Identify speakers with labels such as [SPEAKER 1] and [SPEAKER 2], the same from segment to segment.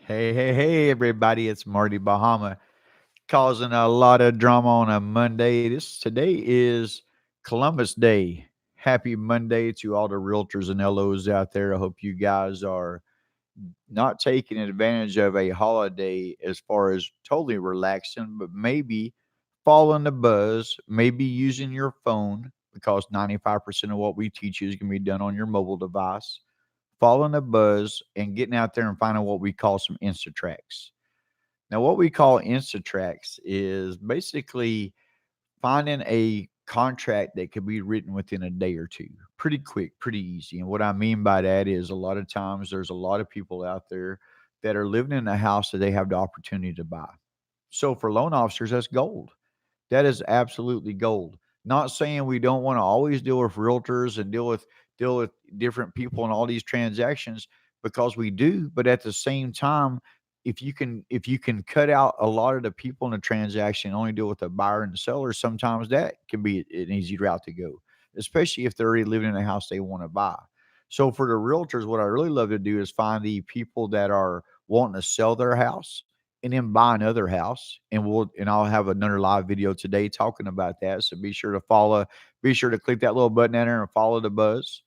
[SPEAKER 1] Hey, everybody, it's Marty Bahama causing a lot of drama on a Monday. Today is Columbus Day. Happy Monday to all the realtors and LOs out there. I hope you guys are not taking advantage of a holiday as far as totally relaxing, but maybe following the buzz, maybe using your phone because 95% of what we teach you is going to be done on your mobile device, following the buzz and getting out there and finding what we call some INSTATRACTS. Now, what we call INSTATRACTS is basically finding a contract that could be written within a day or two. Pretty quick, pretty easy. And what I mean by that is a lot of times there's a lot of people out there that are living in a house that they have the opportunity to buy. So for loan officers, that's gold. That is absolutely gold. Not saying we don't want to always deal with realtors and deal with different people in all these transactions because we do, but at the same time, if you can cut out a lot of the people in the transaction and only deal with the buyer and the seller, sometimes that can be an easy route to go, especially if they're already living in a house they want to buy. So for the realtors, what I really love to do is find the people that are wanting to sell their house and then buy another house. And I'll have another live video today talking about that. So be sure to click that little button in there and follow the buzz.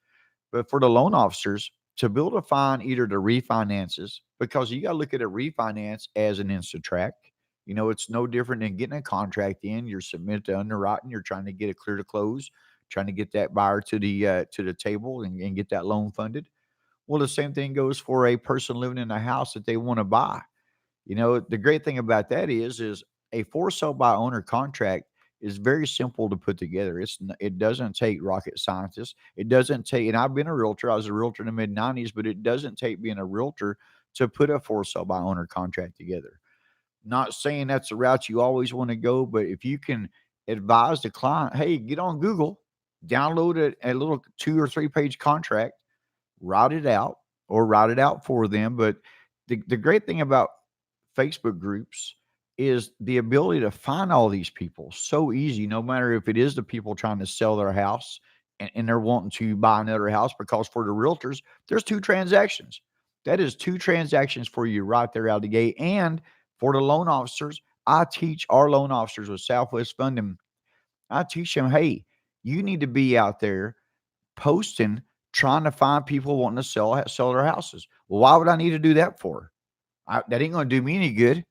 [SPEAKER 1] But for the loan officers, to be able to find either the refinances, because you got to look at a refinance as an instant track. It's no different than getting a contract in. You're submitted to underwriting. You're trying to get it clear to close, trying to get that buyer to the table and get that loan funded. Well, the same thing goes for a person living in a house that they want to buy. The great thing about that is a for sale by owner contract is very simple to put together. It doesn't take rocket scientists. It doesn't take, and I've been a realtor. I was a realtor in the mid 90s, but it doesn't take being a realtor to put a for sale by owner contract together. Not saying that's the route you always want to go, but if you can advise the client, hey, get on Google, download a little 2 or 3 page contract, write it out or write it out for them. But the great thing about Facebook groups is the ability to find all these people so easy, no matter if it is the people trying to sell their house and they're wanting to buy another house, because for the realtors, there's 2 transactions. That is 2 transactions for you right there out of the gate. And for the loan officers, I teach our loan officers with Southwest Funding, I teach them, hey, you need to be out there posting, trying to find people wanting to sell their houses. Well, why would I need to do that for? That ain't going to do me any good.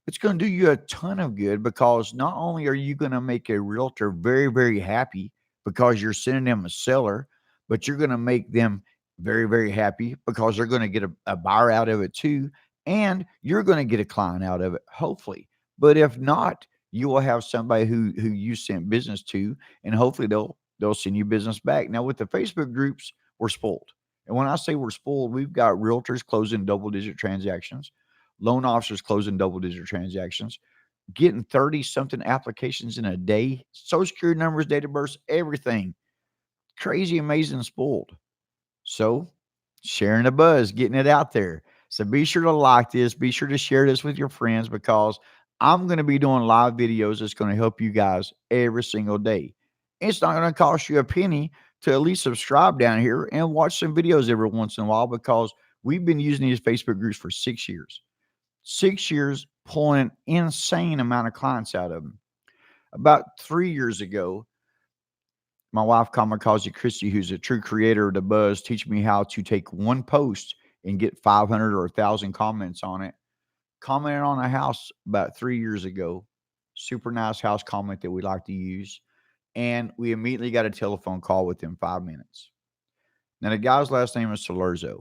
[SPEAKER 1] It's going to do you a ton of good, because not only are you going to make a realtor very, very happy because you're sending them a seller, but you're going to make them very, very happy because they're going to get a buyer out of it too. And you're going to get a client out of it, hopefully. But if not, you will have somebody who you sent business to, and hopefully they'll send you business back. Now, with the Facebook groups, we're spoiled. And when I say we're spoiled, we've got realtors closing double-digit transactions, loan officers closing double-digit transactions, getting 30 something applications in a day, social security numbers, date of birth, everything. Crazy, amazing, spoiled. So, sharing the buzz, getting it out there. So be sure to like this. Be sure to share this with your friends, because I'm going to be doing live videos that's going to help you guys every single day. It's not going to cost you a penny to at least subscribe down here and watch some videos every once in a while, because we've been using these Facebook groups for 6 years. 6 years pulling an insane amount of clients out of them. About 3 years ago, my wife, Kamikaze Christie, who's a true creator of the buzz, teach me how to take one post and get 500 or 1,000 comments on it. Commented on a house about 3 years ago. Super nice house comment that we like to use. And we immediately got a telephone call within 5 minutes. Now, the guy's last name is Salerzo,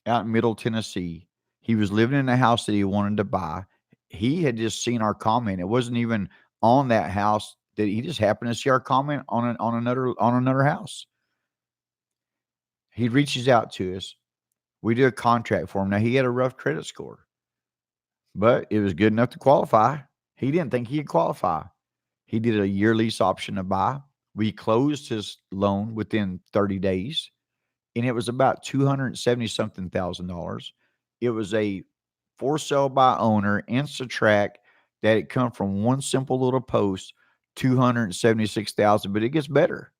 [SPEAKER 1] out in Middle Tennessee. He was living in a house that he wanted to buy. He had just seen our comment. It wasn't even on that house, that he just happened to see our comment on another house. He reaches out to us. We do a contract for him. Now, he had a rough credit score, but it was good enough to qualify. He didn't think he could qualify. He did a year lease option to buy. We closed his loan within 30 days, and it was about 270 something thousand dollars. It was a for sale by owner, Instatrack, that it come from one simple little post, 276,000. But it gets better.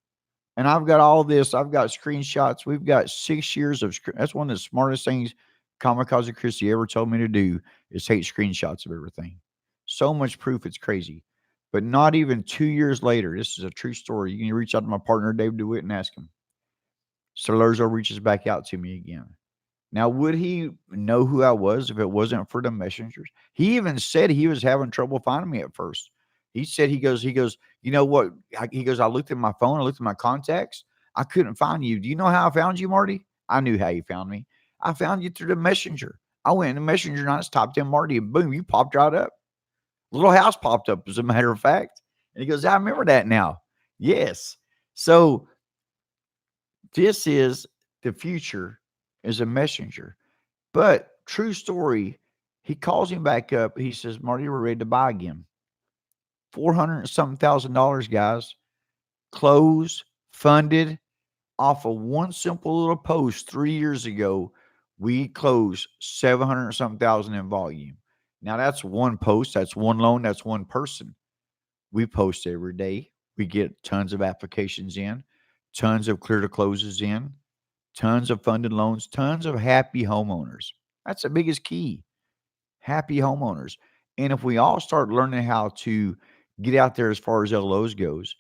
[SPEAKER 1] And I've got all this. I've got screenshots. We've got 6 years of. That's one of the smartest things Kamikaze Christie ever told me to do is take screenshots of everything. So much proof, it's crazy. But not even 2 years later, this is a true story. You can reach out to my partner, Dave DeWitt, and ask him. Salerzo reaches back out to me again. Now, would he know who I was if it wasn't for the messengers? He even said he was having trouble finding me at first. He said, you know what? He goes, I looked at my phone, I looked at my contacts. I couldn't find you. Do you know how I found you, Marty? I knew how you found me. I found you through the messenger. I went in the messenger and I just typed in Marty and boom, you popped right up. Little house popped up, as a matter of fact. And he goes, I remember that now. Yes. So this is the future as a messenger. But true story, he calls him back up. He says, Marty, we're ready to buy again. 400 and something $1,000, guys. Closed, funded off of one simple little post 3 years ago. We closed 700 and something thousand in volume. Now that's one post, that's one loan, that's one person. We post every day. We get tons of applications in, tons of clear to closes in, tons of funded loans, tons of happy homeowners. That's the biggest key. Happy homeowners. And if we all start learning how to get out there as far as LOs goes,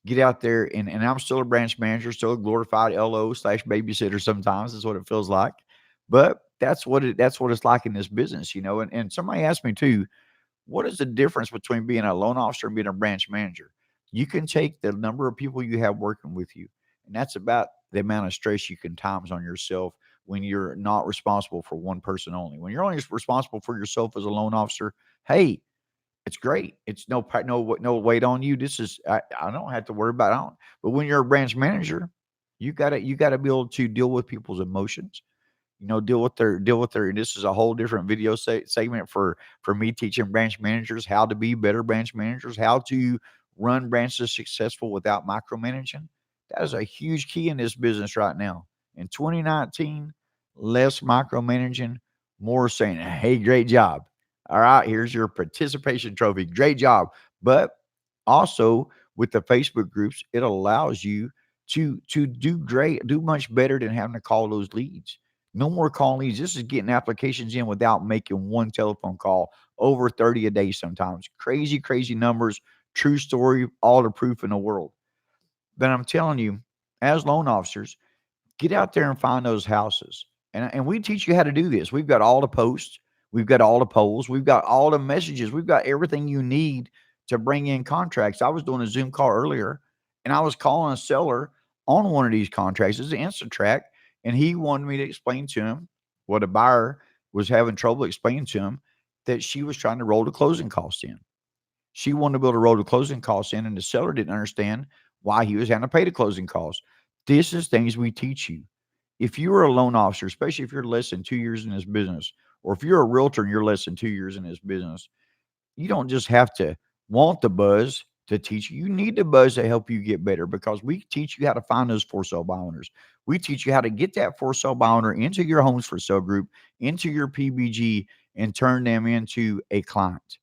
[SPEAKER 1] get out there and I'm still a branch manager, still a glorified LO slash babysitter sometimes is what it feels like. But that's what it's like in this business, you know. And somebody asked me too, what is the difference between being a loan officer and being a branch manager? You can take the number of people you have working with you, and that's about the amount of stress you can times on yourself when you're not responsible for one person only. When you're only responsible for yourself as a loan officer, hey, it's great. It's no weight on you. This is I don't have to worry about it. But when you're a branch manager, you gotta be able to deal with people's emotions, deal with their and this is a whole different video segment for me teaching branch managers how to be better branch managers, how to run branches successful without micromanaging. That is a huge key in this business right now. In 2019, less micromanaging, more saying, hey, great job. All right, here's your participation trophy. Great job. But also with the Facebook groups, it allows you to do much better than having to call those leads. No more calling leads. This is getting applications in without making one telephone call, over 30 a day sometimes. Crazy, crazy numbers. True story, all the proof in the world. But I'm telling you, as loan officers, get out there and find those houses. And we teach you how to do this. We've got all the posts, we've got all the polls, we've got all the messages, we've got everything you need to bring in contracts. I was doing a Zoom call earlier and I was calling a seller on one of these contracts. It's an INSTATRACT. And he wanted me to explain to him what a buyer was having trouble explaining to him, that she was trying to roll the closing costs in. She wanted to be able to roll the closing costs in, and the seller didn't understand why he was having to pay the closing costs. This is things we teach you. If you are a loan officer, especially if you're less than 2 years in this business, or if you're a realtor and you're less than 2 years in this business, you don't just have to want the buzz to teach you. You need the buzz to help you get better, because we teach you how to find those for sale by owners. We teach you how to get that for sale by owner into your homes for sale group, into your PBG, and turn them into a client,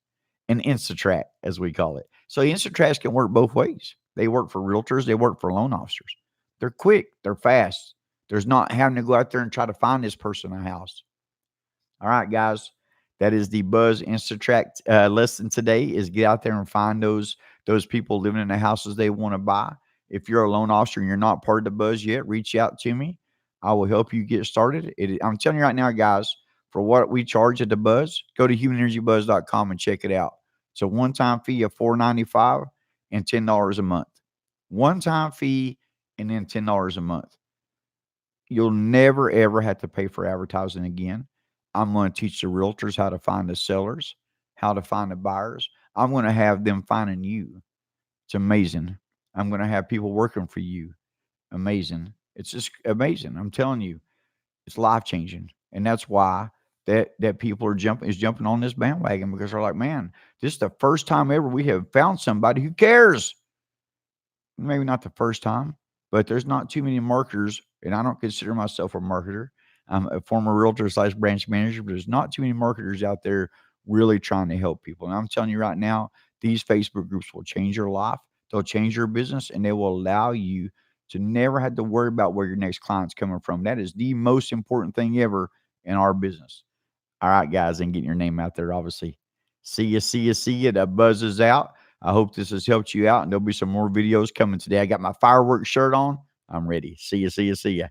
[SPEAKER 1] an INSTATRACT, as we call it. So INSTATRACTs can work both ways. They work for realtors, they work for loan officers. They're quick, they're fast. There's not having to go out there and try to find this person a house. All right, guys. That is the Buzz InstaTract lesson today, is get out there and find those people living in the houses they want to buy. If you're a loan officer and you're not part of the Buzz yet, reach out to me. I will help you get started. I'm telling you right now, guys, for what we charge at the Buzz, go to humanenergybuzz.com and check it out. It's a one-time fee of $4.95 and $10 a month. One-time fee and then $10 a month. You'll never, ever have to pay for advertising again. I'm going to teach the realtors how to find the sellers, how to find the buyers. I'm going to have them finding you. It's amazing. I'm going to have people working for you. Amazing. It's just amazing. I'm telling you, it's life changing. And that's why that people are jumping on this bandwagon, because they're like, man, this is the first time ever we have found somebody who cares. Maybe not the first time, but there's not too many marketers, and I don't consider myself a marketer. I'm a former realtor slash branch manager, but there's not too many marketers out there really trying to help people. And I'm telling you right now, these Facebook groups will change your life. They'll change your business, and they will allow you to never have to worry about where your next client's coming from. That is the most important thing ever in our business. All right, guys, and getting your name out there, obviously. See ya, see ya, see ya. The buzz is out. I hope this has helped you out, and there'll be some more videos coming today. I got my fireworks shirt on. I'm ready. See ya, see ya, see ya.